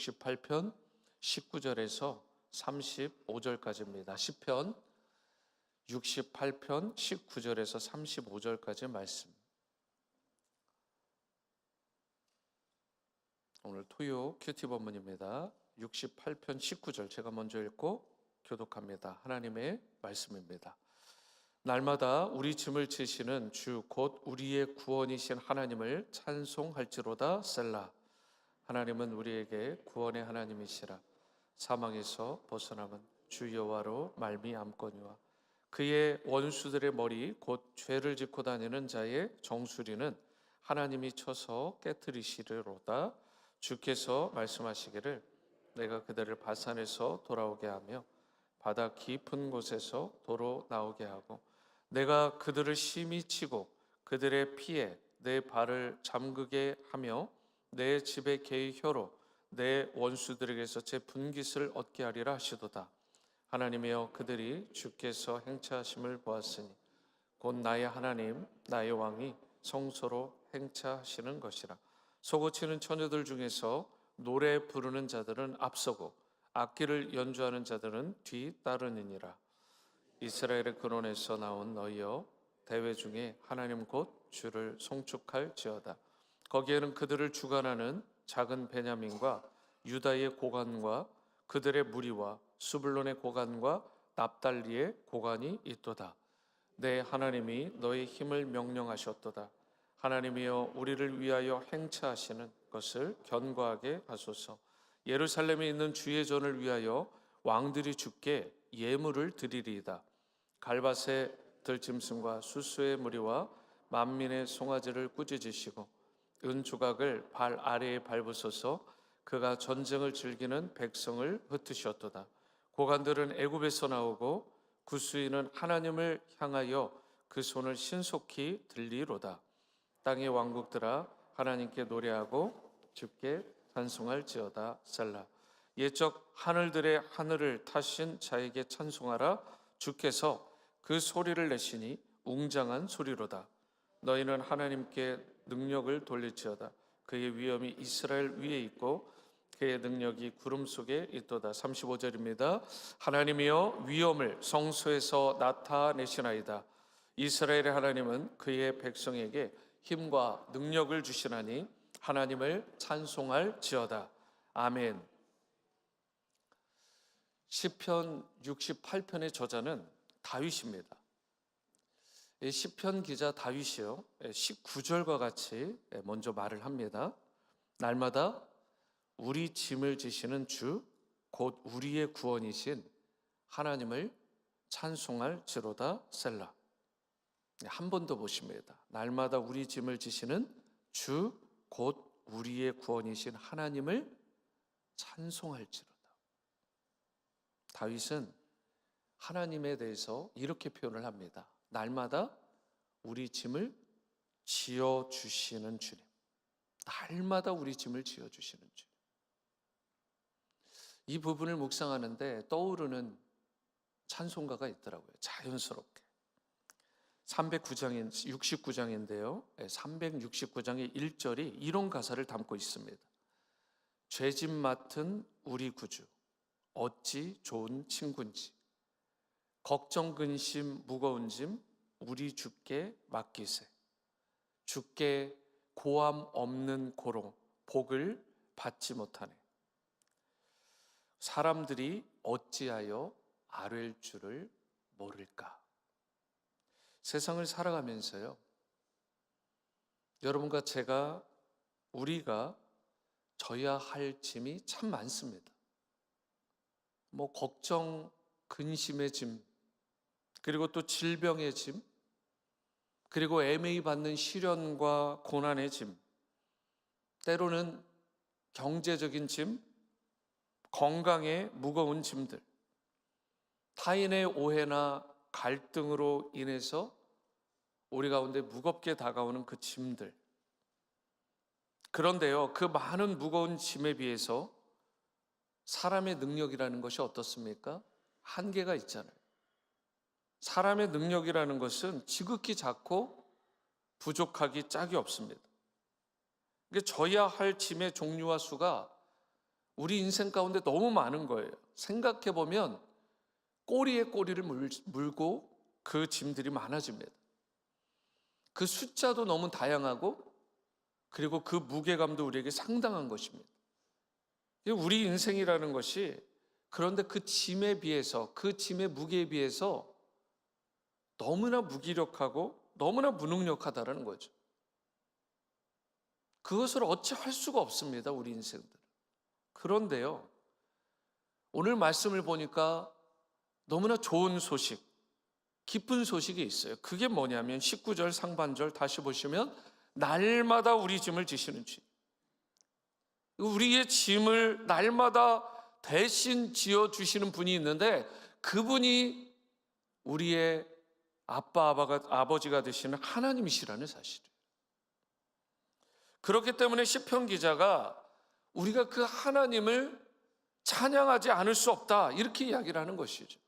68편 19절에서 35절까지입니다. 시편 68편 19절에서 35절까지 말씀. 오늘 토요 큐티 본문입니다. 68편 19절 제가 먼저 읽고 교독합니다. 하나님의 말씀입니다. 날마다 우리 짐을 지시는 주 곧 우리의 구원이신 하나님을 찬송할지로다. 셀라. 하나님은 우리에게 구원의 하나님이시라. 사망에서 벗어남은 주 여호와로 말미암거니와 그의 원수들의 머리 곧 죄를 짓고 다니는 자의 정수리는 하나님이 쳐서 깨뜨리시리로다. 주께서 말씀하시기를 내가 그들을 바산에서 돌아오게 하며 바다 깊은 곳에서 도로 나오게 하고 내가 그들을 심히 치고 그들의 피에 내 발을 잠그게 하며 내 집의 개의 혀로 내 원수들에게서 제 분깃을 얻게 하리라 하시도다. 하나님이여 그들이 주께서 행차하심을 보았으니 곧 나의 하나님 나의 왕이 성소로 행차하시는 것이라. 소고치는 처녀들 중에서 노래 부르는 자들은 앞서고 악기를 연주하는 자들은 뒤따르느니라. 이스라엘의 근원에서 나온 너희여 대회 중에 하나님 곧 주를 송축할지어다. 거기에는 그들을 주관하는 작은 베냐민과 유다의 고관과 그들의 무리와 수블론의 고관과 납달리의 고관이 있도다. 내 하나님이 너의 힘을 명령하셨도다. 하나님이여 우리를 위하여 행차하시는 것을 견고하게 하소서. 예루살렘에 있는 주의 전을 위하여 왕들이 주께 예물을 드리리이다. 갈밭의 들짐승과 수수의 무리와 만민의 송아지를 꾸짖으시고 은조각을 발 아래에 밟으소서. 그가 전쟁을 즐기는 백성을 흩으셨도다. 고관들은 애굽에서 나오고 구수인은 하나님을 향하여 그 손을 신속히 들리로다. 땅의 왕국들아 하나님께 노래하고 주께 찬송할지어다. 셀라. 옛적 하늘들의 하늘을 타신 자에게 찬송하라. 주께서 그 소리를 내시니 웅장한 소리로다. 너희는 하나님께 능력을 돌릴지어다. 그의 위엄이 이스라엘 위에 있고 그의 능력이 구름 속에 있도다. 35절입니다. 하나님이여 위엄을 성소에서 나타내시나이다. 이스라엘의 하나님은 그의 백성에게 힘과 능력을 주시나니 하나님을 찬송할지어다. 아멘. 시편 68편의 저자는 다윗입니다. 시편 기자 다윗이요 19절과 같이 먼저 말을 합니다. 날마다 우리 짐을 지시는 주 곧 우리의 구원이신 하나님을 찬송할지로다. 셀라. 한 번 더 보십니다. 날마다 우리 짐을 지시는 주 곧 우리의 구원이신 하나님을 찬송할지로다. 다윗은 하나님에 대해서 이렇게 표현을 합니다. 날마다 우리 짐을 지어주시는 주님. 날마다 우리 짐을 지어주시는 주님. 이 부분을 묵상하는데 떠오르는 찬송가가 있더라고요. 자연스럽게. 69장인데요. 369장의 1절이 이런 가사를 담고 있습니다. 죄짐 맡은 우리 구주 어찌 좋은 친구인지 걱정 근심 무거운 짐 우리 주께 맡기세. 주께 고함 없는 고로 복을 받지 못하네. 사람들이 어찌하여 아뢰 줄을 모를까. 세상을 살아가면서요, 여러분과 제가 우리가 져야 할 짐이 참 많습니다. 걱정 근심의 짐, 그리고 또 질병의 짐, 그리고 애매히 받는 시련과 고난의 짐, 때로는 경제적인 짐, 건강에 무거운 짐들, 타인의 오해나 갈등으로 인해서 우리 가운데 무겁게 다가오는 그 짐들. 그런데요, 그 많은 무거운 짐에 비해서 사람의 능력이라는 것이 어떻습니까? 한계가 있잖아요. 사람의 능력이라는 것은 지극히 작고 부족하기 짝이 없습니다. 져야 할 짐의 종류와 수가 우리 인생 가운데 너무 많은 거예요. 생각해 보면 꼬리에 꼬리를 물고 그 짐들이 많아집니다. 그 숫자도 너무 다양하고 그리고 그 무게감도 우리에게 상당한 것입니다. 우리 인생이라는 것이 그런데 그 짐에 비해서, 그 짐의 무게에 비해서 너무나 무기력하고 너무나 무능력하다는 거죠. 그것을 어찌할 수가 없습니다, 우리 인생들. 그런데요, 오늘 말씀을 보니까 너무나 좋은 소식, 기쁜 소식이 있어요. 그게 뭐냐면 19절 상반절 다시 보시면 날마다 우리 짐을 지시는 주님. 우리의 짐을 날마다 대신 지어주시는 분이 있는데 그분이 우리의 아버지가 되시는 하나님이시라는 사실이에요. 그렇기 때문에 시편 기자가 우리가 그 하나님을 찬양하지 않을 수 없다 이렇게 이야기를 하는 것이죠.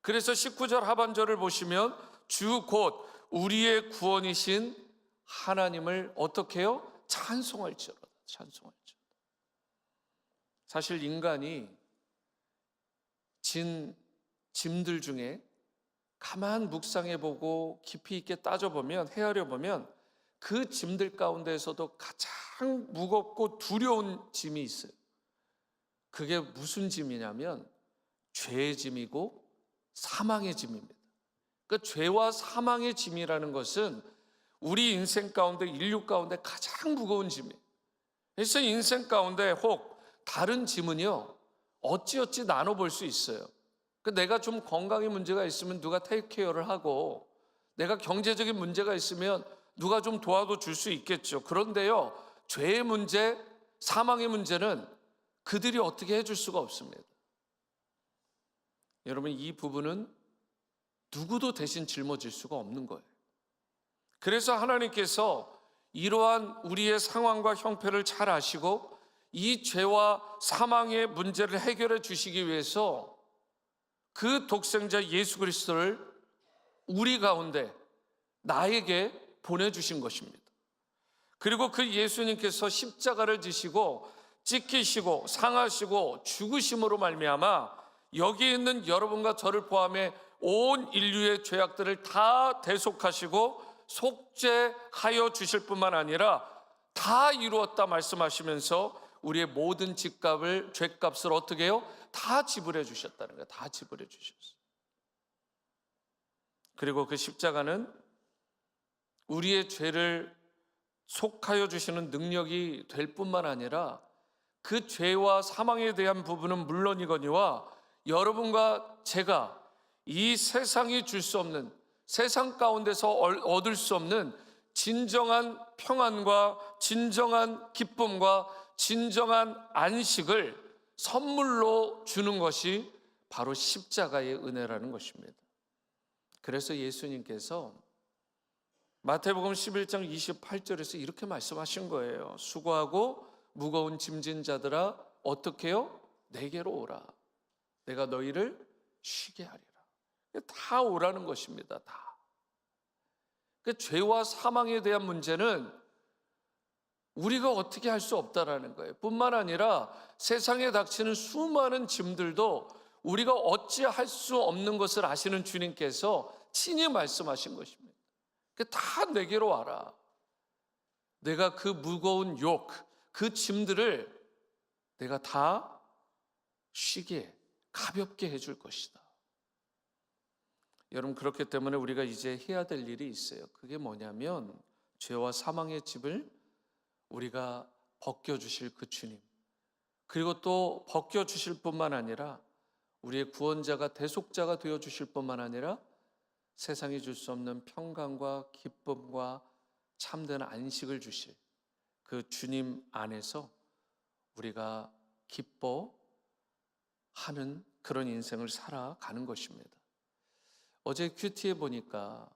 그래서 19절 하반절을 보시면 주 곧 우리의 구원이신 하나님을 어떻게 해요? 찬송할지어다. 찬송할지어다. 사실 인간이 진 짐들 중에 가만 묵상해보고 깊이 있게 따져보면, 헤아려보면 그 짐들 가운데에서도 가장 무겁고 두려운 짐이 있어요. 그게 무슨 짐이냐면 죄의 짐이고 사망의 짐입니다. 그 죄와 사망의 짐이라는 것은 우리 인생 가운데, 인류 가운데 가장 무거운 짐이에요. 그래서 인생 가운데 혹 다른 짐은요, 어찌어찌 나눠볼 수 있어요. 내가 좀 건강에 문제가 있으면 누가 테이크 케어를 하고, 내가 경제적인 문제가 있으면 누가 좀 도와도 줄 수 있겠죠. 그런데요, 죄의 문제, 사망의 문제는 그들이 어떻게 해줄 수가 없습니다. 여러분, 이 부분은 누구도 대신 짊어질 수가 없는 거예요. 그래서 하나님께서 이러한 우리의 상황과 형편을 잘 아시고 이 죄와 사망의 문제를 해결해 주시기 위해서 그 독생자 예수 그리스도를 우리 가운데 나에게 보내주신 것입니다. 그리고 그 예수님께서 십자가를 지시고 찢기시고 상하시고 죽으심으로 말미암아 여기 있는 여러분과 저를 포함해 온 인류의 죄악들을 다 대속하시고 속죄하여 주실 뿐만 아니라 다 이루었다 말씀하시면서 우리의 모든 죄값을 어떻게 해요? 다 지불해 주셨다는 거예요. 다 지불해 주셨어요. 그리고 그 십자가는 우리의 죄를 속하여 주시는 능력이 될 뿐만 아니라 그 죄와 사망에 대한 부분은 물론이거니와 여러분과 제가 이 세상이 줄 수 없는, 세상 가운데서 얻을 수 없는 진정한 평안과 진정한 기쁨과 진정한 안식을 선물로 주는 것이 바로 십자가의 은혜라는 것입니다. 그래서 예수님께서 마태복음 11장 28절에서 이렇게 말씀하신 거예요. 수고하고 무거운 짐진 자들아 어떻게 해요? 내게로 오라. 내가 너희를 쉬게 하리라. 다 오라는 것입니다. 다. 그 죄와 사망에 대한 문제는 우리가 어떻게 할 수 없다라는 거예요. 뿐만 아니라 세상에 닥치는 수많은 짐들도 우리가 어찌할 수 없는 것을 아시는 주님께서 친히 말씀하신 것입니다. 다 내게로 와라. 내가 그 무거운 욕, 그 짐들을 내가 다 쉬게, 가볍게 해줄 것이다. 여러분, 그렇기 때문에 우리가 이제 해야 될 일이 있어요. 그게 뭐냐면 죄와 사망의 짐을 우리가 벗겨주실 그 주님, 그리고 또 벗겨주실 뿐만 아니라 우리의 구원자가 대속자가 되어주실 뿐만 아니라 세상이 줄 수 없는 평강과 기쁨과 참된 안식을 주실 그 주님 안에서 우리가 기뻐하는 그런 인생을 살아가는 것입니다. 어제 큐티에 보니까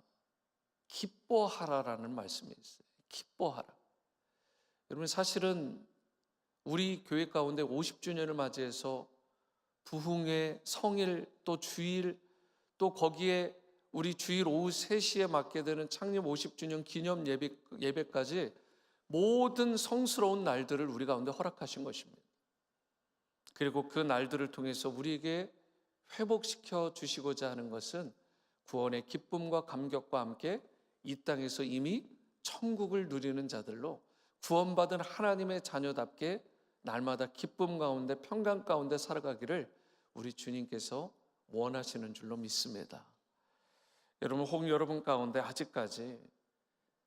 기뻐하라라는 말씀이 있어요. 기뻐하라. 여러분, 사실은 우리 교회 가운데 50주년을 맞이해서 부흥회, 성일, 또 주일, 또 거기에 우리 주일 오후 3시에 맞게 되는 창립 50주년 기념 예배까지 모든 성스러운 날들을 우리 가운데 허락하신 것입니다. 그리고 그 날들을 통해서 우리에게 회복시켜 주시고자 하는 것은 구원의 기쁨과 감격과 함께 이 땅에서 이미 천국을 누리는 자들로 구원받은 하나님의 자녀답게 날마다 기쁨 가운데 평강 가운데 살아가기를 우리 주님께서 원하시는 줄로 믿습니다. 여러분, 혹 여러분 가운데 아직까지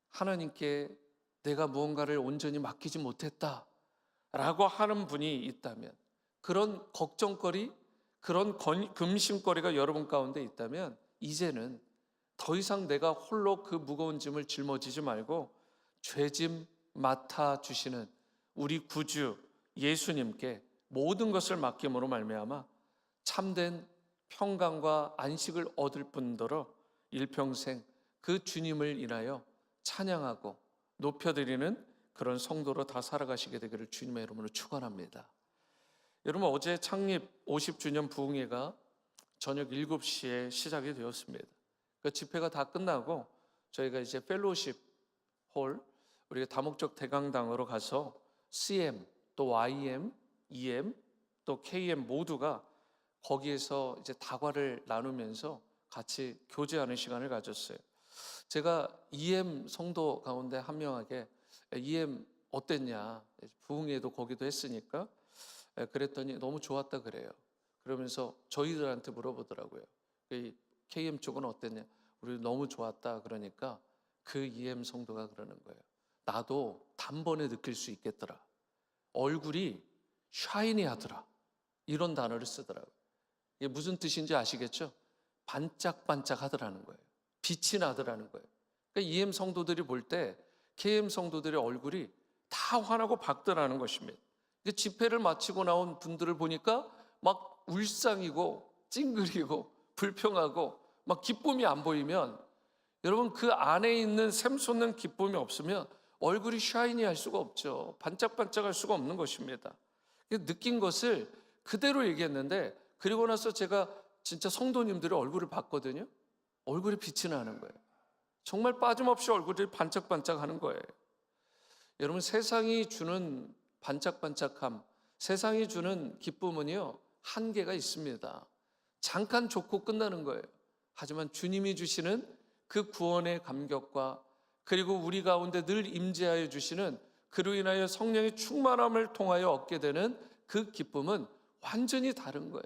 하나님께 내가 무언가를 온전히 맡기지 못했다 라고 하는 분이 있다면, 그런 걱정거리, 그런 금심거리가 여러분 가운데 있다면, 이제는 더 이상 내가 홀로 그 무거운 짐을 짊어지지 말고 죄짐 맡아주시는 우리 구주 예수님께 모든 것을 맡김으로 말미암아 참된 평강과 안식을 얻을 뿐더러 일평생 그 주님을 인하여 찬양하고 높여드리는 그런 성도로 다 살아가시게 되기를 주님의 이름으로 축원합니다. 여러분, 어제 창립 50주년 부흥회가 저녁 7시에 시작이 되었습니다. 그 집회가 다 끝나고 저희가 이제 펠로십 홀, 우리가 다목적 대강당으로 가서 CM, 또 YM, EM, 또 KM 모두가 거기에서 이제 다과를 나누면서 같이 교제하는 시간을 가졌어요. 제가 EM 성도 가운데 한 명에게 EM 어땠냐, 부흥회도 거기도 했으니까 그랬더니 너무 좋았다 그래요. 그러면서 저희들한테 물어보더라고요. KM 쪽은 어땠냐? 우리 너무 좋았다. 그러니까 그 EM 성도가 그러는 거예요. 나도 단번에 느낄 수 있겠더라. 얼굴이 샤이니하더라. 이런 단어를 쓰더라고요. 이게 무슨 뜻인지 아시겠죠? 반짝반짝하더라는 거예요. 빛이 나더라는 거예요. 그러니까 EM 성도들이 볼 때 KM 성도들의 얼굴이 다 환하고 밝더라는 것입니다. 집회를 마치고 나온 분들을 보니까 막 울상이고 찡그리고 불평하고 막 기쁨이 안 보이면, 여러분, 그 안에 있는 샘솟는 기쁨이 없으면 얼굴이 샤이니할 수가 없죠. 반짝반짝할 수가 없는 것입니다. 느낀 것을 그대로 얘기했는데, 그리고 나서 제가 진짜 성도님들의 얼굴을 봤거든요. 얼굴이 빛이 나는 거예요. 정말 빠짐없이 얼굴이 반짝반짝하는 거예요. 여러분, 세상이 주는 반짝반짝함, 세상이 주는 기쁨은요, 한계가 있습니다. 잠깐 좋고 끝나는 거예요. 하지만 주님이 주시는 그 구원의 감격과, 그리고 우리 가운데 늘 임재하여 주시는 그로 인하여 성령의 충만함을 통하여 얻게 되는 그 기쁨은 완전히 다른 거예요.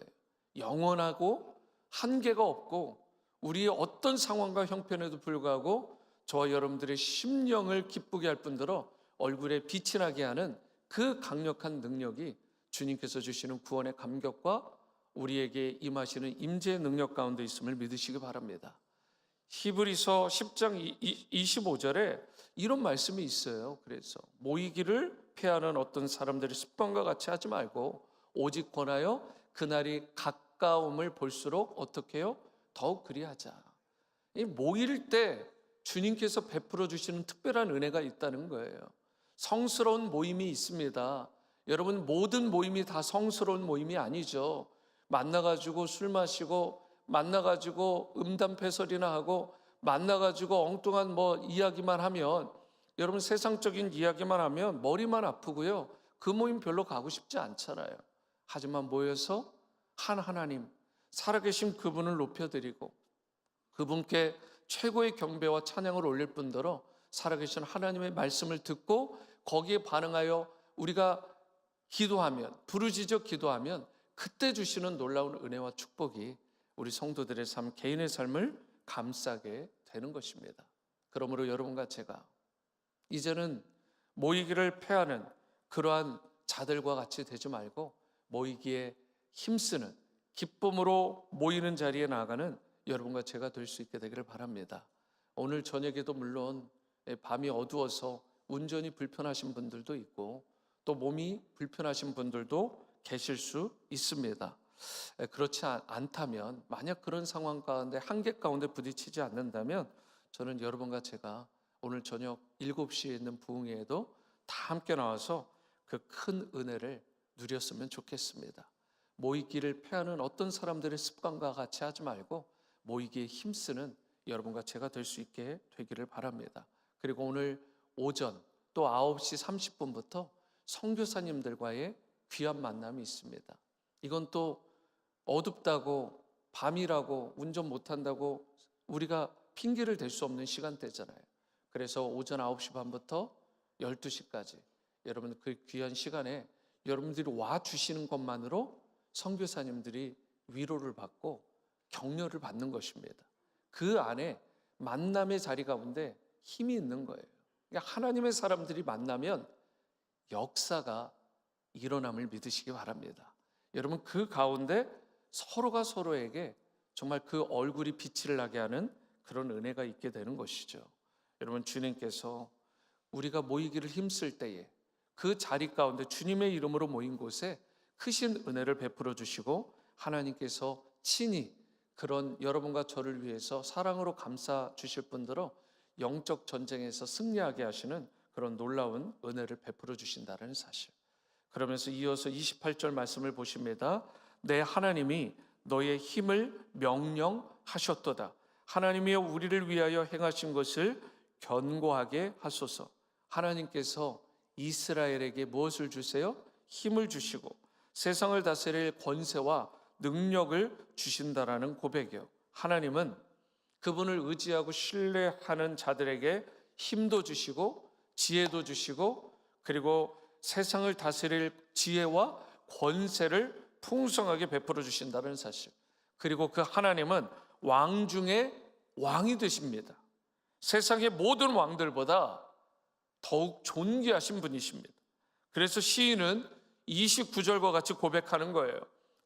영원하고 한계가 없고, 우리의 어떤 상황과 형편에도 불구하고 저와 여러분들의 심령을 기쁘게 할 뿐더러 얼굴에 빛이 나게 하는 그 강력한 능력이 주님께서 주시는 구원의 감격과 우리에게 임하시는 임재의 능력 가운데 있음을 믿으시기 바랍니다. 히브리서 10장 25절에 이런 말씀이 있어요. 그래서 모이기를 피하는 어떤 사람들의 습관과 같이 하지 말고 오직 권하여 그날이 가까움을 볼수록 어떻게 해요? 더욱 그리하자. 이 모일 때 주님께서 베풀어 주시는 특별한 은혜가 있다는 거예요. 성스러운 모임이 있습니다. 여러분, 모든 모임이 다 성스러운 모임이 아니죠. 만나가지고 술 마시고, 만나가지고 음담패설이나 하고, 만나가지고 엉뚱한 이야기만 하면, 여러분, 세상적인 이야기만 하면 머리만 아프고요, 그 모임 별로 가고 싶지 않잖아요. 하지만 모여서 한 하나님, 살아계신 그분을 높여드리고 그분께 최고의 경배와 찬양을 올릴 뿐더러 살아계신 하나님의 말씀을 듣고 거기에 반응하여 우리가 기도하면, 부르짖어 기도하면 그때 주시는 놀라운 은혜와 축복이 우리 성도들의 삶, 개인의 삶을 감싸게 되는 것입니다. 그러므로 여러분과 제가 이제는 모이기를 패하는 그러한 자들과 같이 되지 말고 모이기에 힘쓰는, 기쁨으로 모이는 자리에 나아가는 여러분과 제가 될 수 있게 되기를 바랍니다. 오늘 저녁에도 물론 밤이 어두워서 운전이 불편하신 분들도 있고 또 몸이 불편하신 분들도 계실 수 있습니다. 그렇지 않다면, 만약 그런 상황 가운데, 한계 가운데 부딪히지 않는다면 저는 여러분과 제가 오늘 저녁 7시에 있는 부흥회에도 다 함께 나와서 그 큰 은혜를 누렸으면 좋겠습니다. 모이기를 패하는 어떤 사람들의 습관과 같이 하지 말고 모이기에 힘쓰는 여러분과 제가 될 수 있게 되기를 바랍니다. 그리고 오늘 오전 또 9시 30분부터 선교사님들과의 귀한 만남이 있습니다. 이건 또 어둡다고, 밤이라고, 운전 못한다고 우리가 핑계를 댈 수 없는 시간대잖아요. 그래서 오전 9시 반부터 12시까지 여러분 그 귀한 시간에 여러분들이 와주시는 것만으로 선교사님들이 위로를 받고 격려를 받는 것입니다. 그 안에 만남의 자리 가운데 힘이 있는 거예요. 그러니까 하나님의 사람들이 만나면 역사가 일어남을 믿으시기 바랍니다. 여러분 그 가운데 서로가 서로에게 정말 그 얼굴이 빛을 나게 하는 그런 은혜가 있게 되는 것이죠. 여러분 주님께서 우리가 모이기를 힘쓸 때에 그 자리 가운데 주님의 이름으로 모인 곳에 크신 은혜를 베풀어 주시고 하나님께서 친히 그런 여러분과 저를 위해서 사랑으로 감싸 주실 분들로 영적 전쟁에서 승리하게 하시는 그런 놀라운 은혜를 베풀어 주신다는 사실. 그러면서 이어서 28절 말씀을 보십니다. 내 하나님이 너의 힘을 명령하셨도다. 하나님이 우리를 위하여 행하신 것을 견고하게 하소서. 하나님께서 이스라엘에게 무엇을 주세요? 힘을 주시고 세상을 다스릴 권세와 능력을 주신다라는 고백이요. 하나님은 그분을 의지하고 신뢰하는 자들에게 힘도 주시고 지혜도 주시고 그리고 세상을 다스릴 지혜와 권세를 풍성하게 베풀어 주신다는 사실. 그리고 그 하나님은 왕 중에 왕이 되십니다. 세상의 모든 왕들보다 더욱 존귀하신 분이십니다. 그래서 시인은 29절과 같이 고백하는 거예요.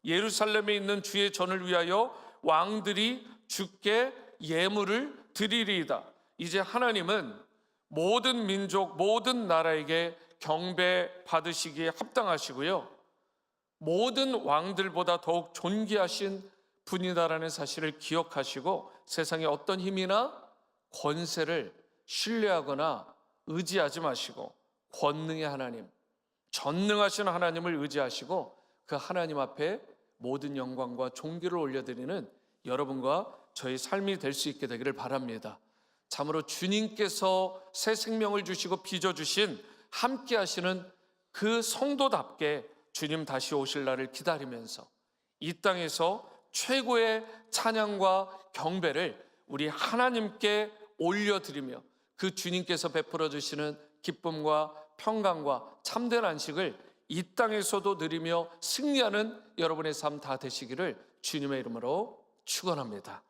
예루살렘에 있는 주의 전을 위하여 왕들이 주께 예물을 드리리이다. 이제 하나님은 모든 민족, 모든 나라에게 경배 받으시기에 합당하시고요, 모든 왕들보다 더욱 존귀하신 분이다라는 사실을 기억하시고 세상의 어떤 힘이나 권세를 신뢰하거나 의지하지 마시고 권능의 하나님, 전능하신 하나님을 의지하시고 그 하나님 앞에 모든 영광과 존귀를 올려드리는 여러분과 저의 삶이 될 수 있게 되기를 바랍니다. 참으로 주님께서 새 생명을 주시고 빚어주신 함께 하시는 그 성도답게 주님 다시 오실 날을 기다리면서 이 땅에서 최고의 찬양과 경배를 우리 하나님께 올려드리며 그 주님께서 베풀어 주시는 기쁨과 평강과 참된 안식을 이 땅에서도 누리며 승리하는 여러분의 삶 다 되시기를 주님의 이름으로 축원합니다.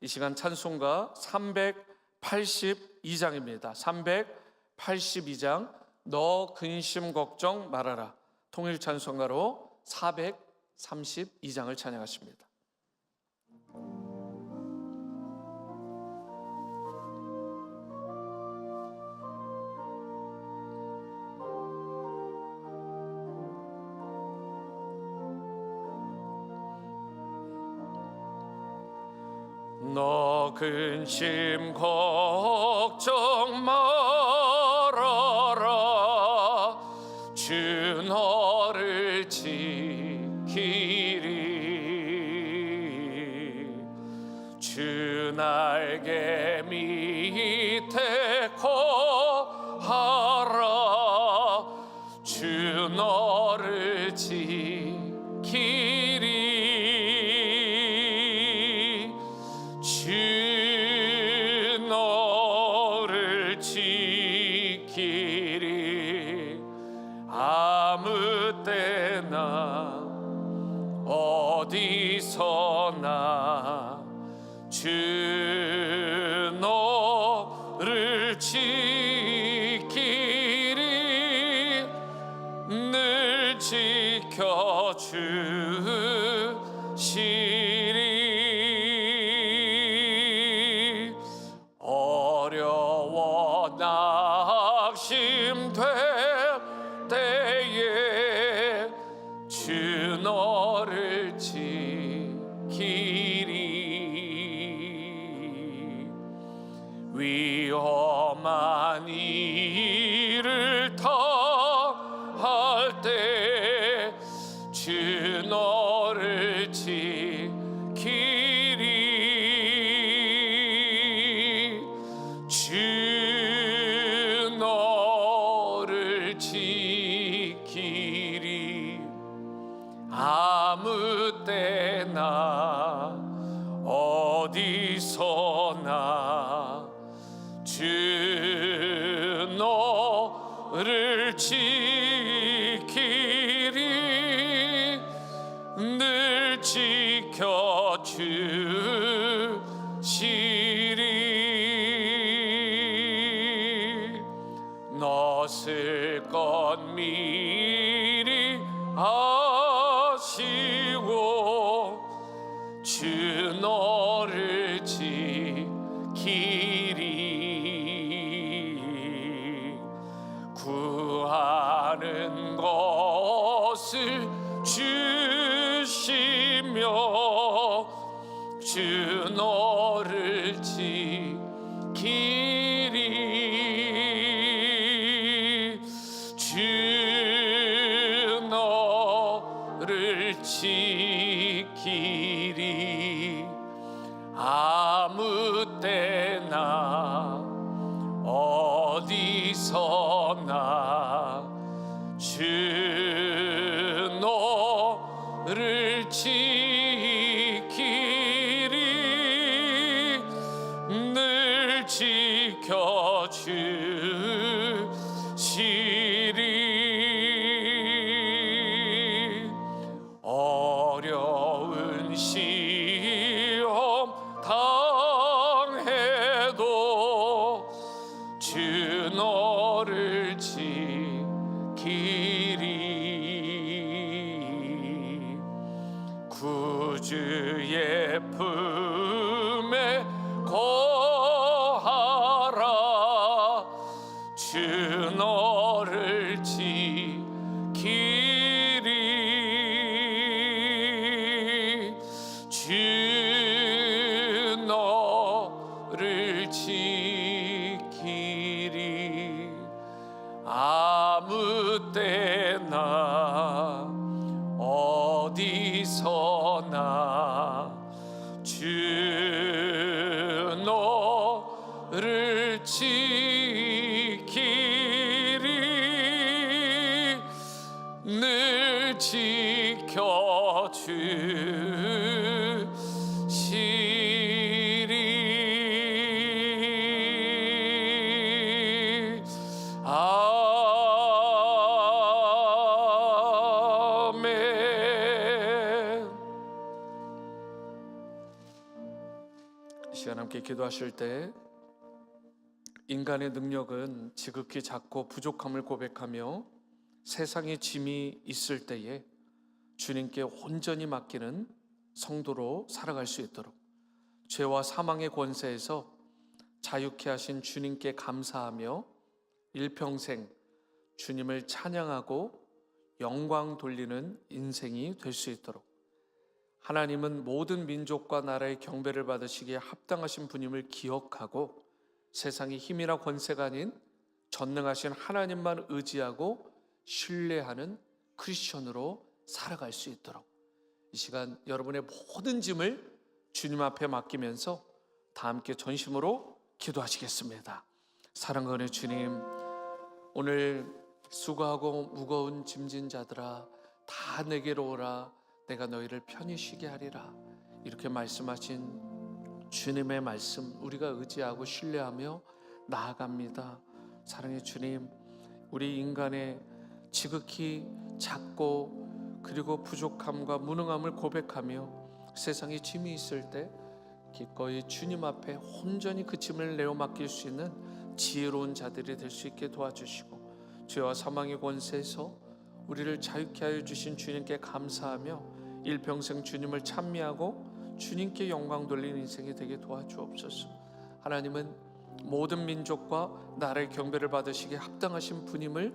이 시간 찬송가 382장입니다. 382장 너 근심 걱정 말아라. 통일 찬송가로 432장을 찬양하십니다. 너 근심 걱정 말아라. 주 너를 지키리. 주 날개 밑에 거하라. 주 너를 지키리. 주 너를 지키리. 아무 때나 어디서나 주 너를 지키리. 늘 지켜주시리. 어려워 낙심될 때에 주 너를 지키리. 위험한 일을 당할 때 주 너를 지키리. 주 너를 지키리. 아무 때나 어디서나 주 너를 지키리 늘 지켜주시리 너을 것 미리 아시고 주 너를 지키리 구하는 것을 주시며 주 너를 지키리 주 너를 지키리 아무 때나 어디서나 주 너를 지키리 늘 지켜주시리 어려운 시험 당해도 주 너를 지키리 구주의 품에 거하라 주 너를 지키리 주 너를 지키리 아무 때나 어디서나 주 너를 지키리 늘 지켜주시리 아멘. 이 시간 함께 기도하실 때 인간의 능력은 지극히 작고 부족함을 고백하며 세상의 짐이 있을 때에 주님께 온전히 맡기는 성도로 살아갈 수 있도록 죄와 사망의 권세에서 자유케 하신 주님께 감사하며 일평생 주님을 찬양하고 영광 돌리는 인생이 될 수 있도록 하나님은 모든 민족과 나라의 경배를 받으시기에 합당하신 분임을 기억하고 세상의 힘이나 권세가 아닌 전능하신 하나님만 의지하고 신뢰하는 크리스천으로 살아갈 수 있도록 이 시간 여러분의 모든 짐을 주님 앞에 맡기면서 다 함께 전심으로 기도하시겠습니다. 사랑과 은혜 주님, 오늘 수고하고 무거운 짐진 자들아 다 내게로 오라 내가 너희를 편히 쉬게 하리라 이렇게 말씀하신 주님의 말씀 우리가 의지하고 신뢰하며 나아갑니다. 사랑의 주님, 우리 인간의 지극히 작고 그리고 부족함과 무능함을 고백하며 세상에 짐이 있을 때 기꺼이 주님 앞에 온전히 그 짐을 내어 맡길 수 있는 지혜로운 자들이 될 수 있게 도와주시고 죄와 사망의 권세에서 우리를 자유케 하여 주신 주님께 감사하며 일평생 주님을 찬미하고 주님께 영광 돌리는 인생이 되게 도와주옵소서. 하나님은 모든 민족과 나라의 경배를 받으시기에 합당하신 분임을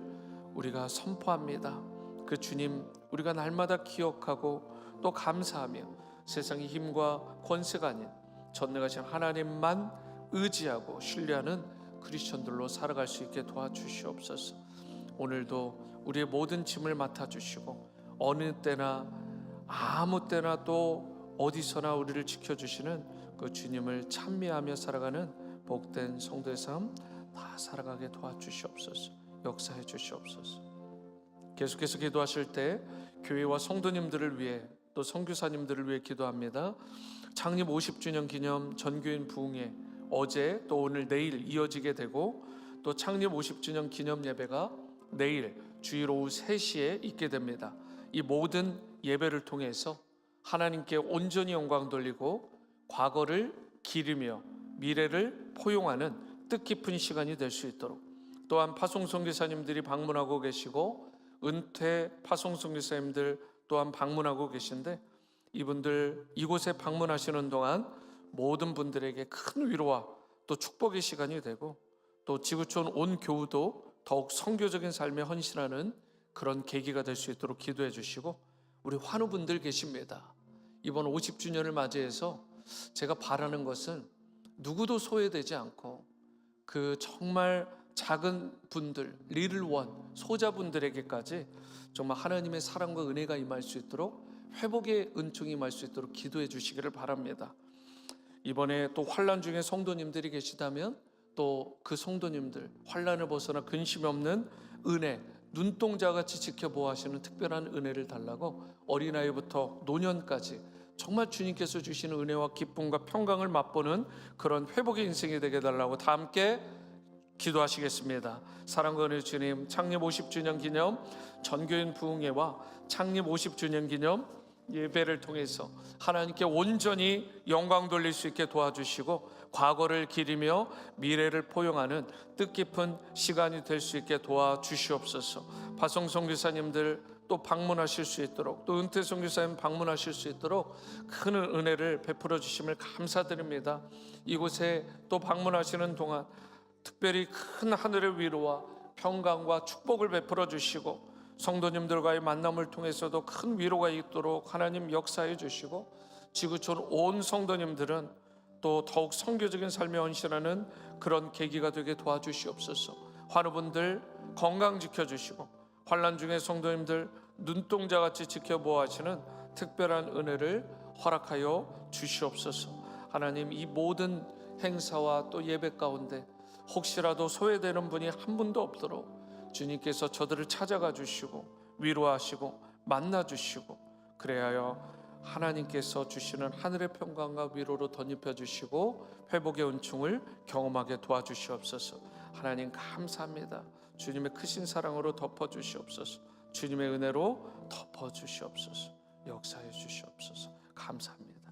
우리가 선포합니다. 그 주님 우리가 날마다 기억하고 또 감사하며 세상의 힘과 권세가 아닌 전능하신 하나님만 의지하고 신뢰하는 크리스천들로 살아갈 수 있게 도와주시옵소서. 오늘도 우리의 모든 짐을 맡아주시고 어느 때나 아무 때나 또 어디서나 우리를 지켜주시는 그 주님을 찬미하며 살아가는 복된 성도의 삶 다 살아가게 도와주시옵소서. 역사해 주시옵소서. 계속해서 기도하실 때 교회와 성도님들을 위해 또 선교사님들을 위해 기도합니다. 창립 50주년 기념 전교인 부흥회 어제 또 오늘 내일 이어지게 되고, 또 창립 50주년 기념 예배가 내일 주일 오후 3시에 있게 됩니다. 이 모든 예배를 통해서 하나님께 온전히 영광 돌리고 과거를 기리며 미래를 포용하는 뜻깊은 시간이 될 수 있도록, 또한 파송선교사님들이 방문하고 계시고 은퇴 파송선교사님들 또한 방문하고 계신데, 이분들 이곳에 방문하시는 동안 모든 분들에게 큰 위로와 또 축복의 시간이 되고, 또 지구촌 온 교우도 더욱 선교적인 삶에 헌신하는 그런 계기가 될 수 있도록 기도해 주시고, 우리 환우분들 계십니다. 이번 50주년을 맞이해서 제가 바라는 것은 누구도 소외되지 않고 그 정말 작은 분들, 리틀 원, 소자분들에게까지 정말 하나님의 사랑과 은혜가 임할 수 있도록, 회복의 은총이 임할 수 있도록 기도해 주시기를 바랍니다. 이번에 또 환난 중에 성도님들이 계시다면 또 그 성도님들 환난을 벗어나 근심이 없는 은혜, 눈동자같이 지켜보아 하시는 특별한 은혜를 달라고 어린아이부터 노년까지 정말 주님께서 주시는 은혜와 기쁨과 평강을 맛보는 그런 회복의 인생이 되게 해달라고 다 함께 기도하시겠습니다. 사랑과 은혜 주님, 창립 50주년 기념 전교인 부흥회와 창립 50주년 기념 예배를 통해서 하나님께 온전히 영광 돌릴 수 있게 도와주시고, 과거를 기리며 미래를 포용하는 뜻깊은 시간이 될 수 있게 도와주시옵소서. 파송선교사님들 또 방문하실 수 있도록, 또 은퇴선교사님 방문하실 수 있도록 큰 은혜를 베풀어 주심을 감사드립니다. 이곳에 또 방문하시는 동안 특별히 큰 하늘의 위로와 평강과 축복을 베풀어 주시고, 성도님들과의 만남을 통해서도 큰 위로가 있도록 하나님 역사해 주시고, 지구촌 온 성도님들은 또 더욱 선교적인 삶에 헌신하는 그런 계기가 되게 도와주시옵소서. 환우분들 건강 지켜주시고, 환난 중에 성도님들 눈동자같이 지켜보아 하시는 특별한 은혜를 허락하여 주시옵소서. 하나님, 이 모든 행사와 또 예배 가운데 혹시라도 소외되는 분이 한 분도 없도록 주님께서 저들을 찾아가 주시고 위로하시고 만나 주시고, 그래야 하여 하나님께서 주시는 하늘의 평강과 위로로 덧입혀 주시고 회복의 은총을 경험하게 도와주시옵소서. 하나님 감사합니다. 주님의 크신 사랑으로 덮어 주시옵소서. 주님의 은혜로 덮어 주시옵소서. 역사해 주시옵소서. 감사합니다.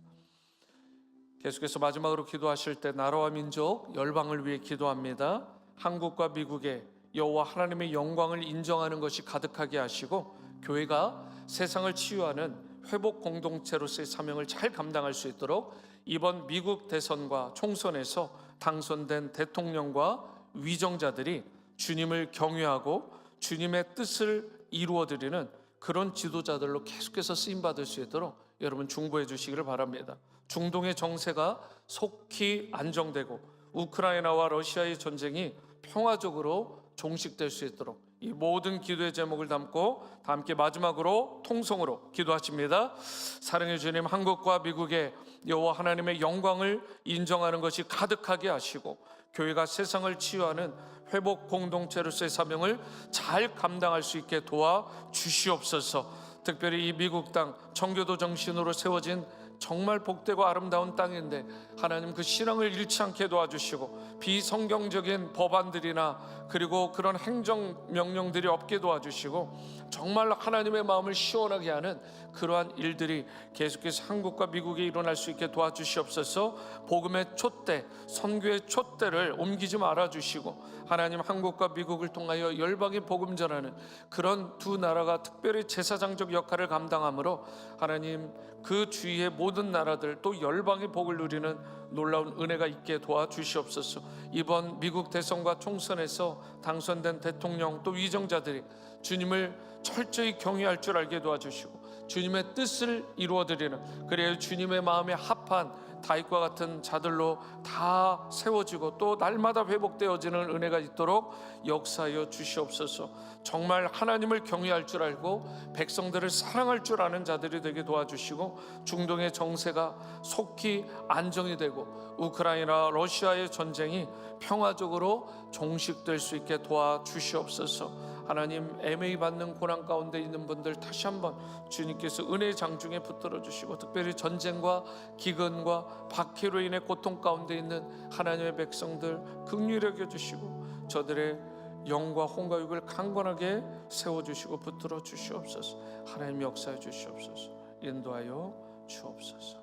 계속해서 마지막으로 기도하실 때 나라와 민족, 열방을 위해 기도합니다. 한국과 미국의 여호와 하나님의 영광을 인정하는 것이 가득하게 하시고, 교회가 세상을 치유하는 회복 공동체로서의 사명을 잘 감당할 수 있도록 이번 미국 대선과 총선에서 당선된 대통령과 위정자들이 주님을 경외하고 주님의 뜻을 이루어드리는 그런 지도자들로 계속해서 쓰임받을 수 있도록 여러분 중보해 주시기를 바랍니다. 중동의 정세가 속히 안정되고 우크라이나와 러시아의 전쟁이 평화적으로 종식될 수 있도록 이 모든 기도의 제목을 담고 다 함께 마지막으로 통성으로 기도하십니다. 사랑해 주님, 한국과 미국의 여호와 하나님의 영광을 인정하는 것이 가득하게 하시고, 교회가 세상을 치유하는 회복 공동체로서의 사명을 잘 감당할 수 있게 도와주시옵소서. 특별히 이 미국 땅 청교도 정신으로 세워진 정말 복되고 아름다운 땅인데 하나님 그 신앙을 잃지 않게 도와주시고, 비성경적인 법안들이나 그리고 그런 행정명령들이 없게 도와주시고, 정말 하나님의 마음을 시원하게 하는 그러한 일들이 계속해서 한국과 미국에 일어날 수 있게 도와주시옵소서. 복음의 촛대, 선교의 촛대를 옮기지 말아주시고, 하나님 한국과 미국을 통하여 열방의 복음 전하는 그런 두 나라가 특별히 제사장적 역할을 감당하므로 하나님 그 주위의 모든 나라들 또 열방의 복을 누리는 놀라운 은혜가 있게 도와주시옵소서. 이번 미국 대선과 총선에서 당선된 대통령 또 위정자들이 주님을 철저히 경외할 줄 알게 도와주시고, 주님의 뜻을 이루어드리는, 그래야 주님의 마음에 합한 다윗과 같은 자들로 다 세워지고 또 날마다 회복되어지는 은혜가 있도록 역사하여 주시옵소서. 정말 하나님을 경외할 줄 알고 백성들을 사랑할 줄 아는 자들이 되게 도와주시고, 중동의 정세가 속히 안정이 되고 우크라이나 러시아의 전쟁이 평화적으로 종식될 수 있게 도와주시옵소서. 하나님 애매히 받는 고난 가운데 있는 분들 다시 한번 주님께서 은혜의 장중에 붙들어 주시고, 특별히 전쟁과 기근과 박해로 인해 고통 가운데 있는 하나님의 백성들 긍휼히 여겨 주시고, 저들의 영과 혼과 육을 강건하게 세워주시고 붙들어 주시옵소서. 하나님 역사해 주시옵소서. 인도하여 주옵소서.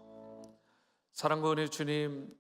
사랑과 은혜 주님,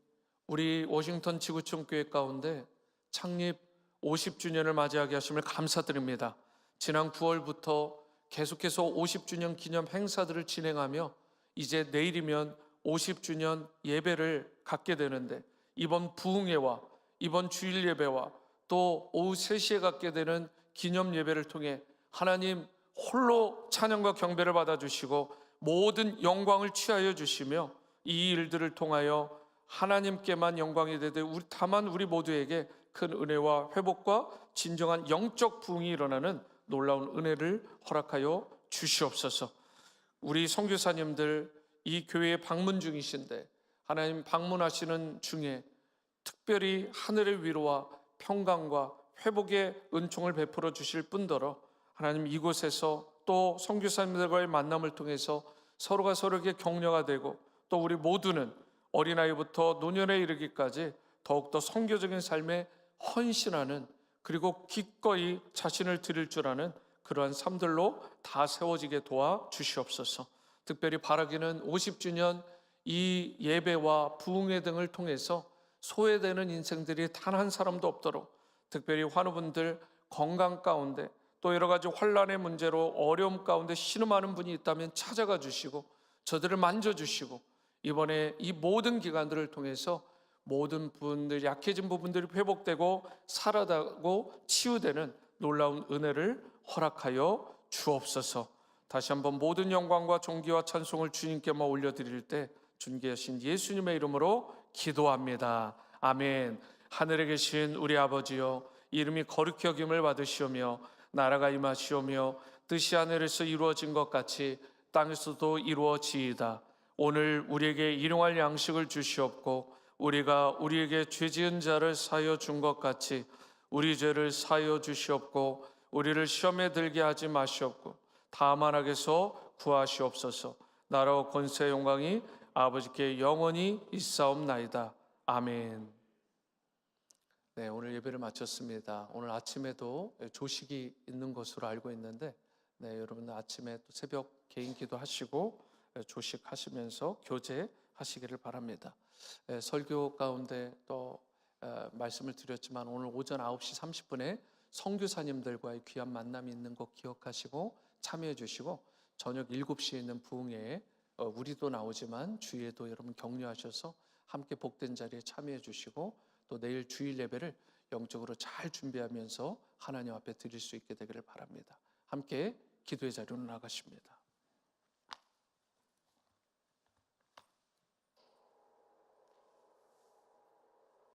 우리 워싱턴 지구촌 교회 가운데 창립 50주년을 맞이하게 하심을 감사드립니다. 지난 9월부터 계속해서 50주년 기념 행사들을 진행하며 이제 내일이면 50주년 예배를 갖게 되는데, 이번 부흥회와 이번 주일 예배와 또 오후 3시에 갖게 되는 기념 예배를 통해 하나님 홀로 찬양과 경배를 받아주시고 모든 영광을 취하여 주시며, 이 일들을 통하여 하나님께만 영광이 되되 다만 우리 모두에게 큰 은혜와 회복과 진정한 영적 부흥이 일어나는 놀라운 은혜를 허락하여 주시옵소서. 우리 선교사님들 이 교회에 방문 중이신데, 하나님 방문하시는 중에 특별히 하늘의 위로와 평강과 회복의 은총을 베풀어 주실 뿐더러 하나님 이곳에서 또 선교사님들과의 만남을 통해서 서로가 서로에게 격려가 되고, 또 우리 모두는 어린아이부터 노년에 이르기까지 더욱더 선교적인 삶에 헌신하는, 그리고 기꺼이 자신을 드릴 줄 아는 그러한 삶들로 다 세워지게 도와 주시옵소서. 특별히 바라기는 50주년 이 예배와 부흥회 등을 통해서 소외되는 인생들이 단 한 사람도 없도록, 특별히 환우분들 건강 가운데 또 여러 가지 환난의 문제로 어려움 가운데 신음하는 분이 있다면 찾아가 주시고 저들을 만져주시고, 이번에 이 모든 기간들을 통해서 모든 분들, 약해진 부분들이 회복되고 살아나고 치유되는 놀라운 은혜를 허락하여 주옵소서. 다시 한번 모든 영광과 존귀와 찬송을 주님께만 올려드릴 때 존귀하신 예수님의 이름으로 기도합니다. 아멘. 하늘에 계신 우리 아버지여, 이름이 거룩히 여김을 받으시오며 나라가 임하시오며 뜻이 하늘에서 이루어진 것 같이 땅에서도 이루어지이다. 오늘 우리에게 일용할 양식을 주시옵고, 우리가 우리에게 죄 지은 자를 사하여 준 것 같이 우리 죄를 사하여 주시옵고, 우리를 시험에 들게 하지 마시옵고 다만 악에서 구하시옵소서. 나라와 권세와 영광이 아버지께 영원히 있사옵나이다. 아멘. 네, 오늘 예배를 마쳤습니다. 오늘 아침에도 조식이 있는 것으로 알고 있는데, 네, 여러분 아침에 또 새벽 개인 기도하시고 조식하시면서 교제하시기를 바랍니다. 설교 가운데 또 말씀을 드렸지만 오늘 오전 9시 30분에 선교사님들과의 귀한 만남이 있는 것 기억하시고 참여해 주시고, 저녁 7시에 있는 부흥회에 우리도 나오지만 주위에도 여러분 격려하셔서 함께 복된 자리에 참여해 주시고, 또 내일 주일 예배를 영적으로 잘 준비하면서 하나님 앞에 드릴 수 있게 되기를 바랍니다. 함께 기도의 자리로 나가십니다.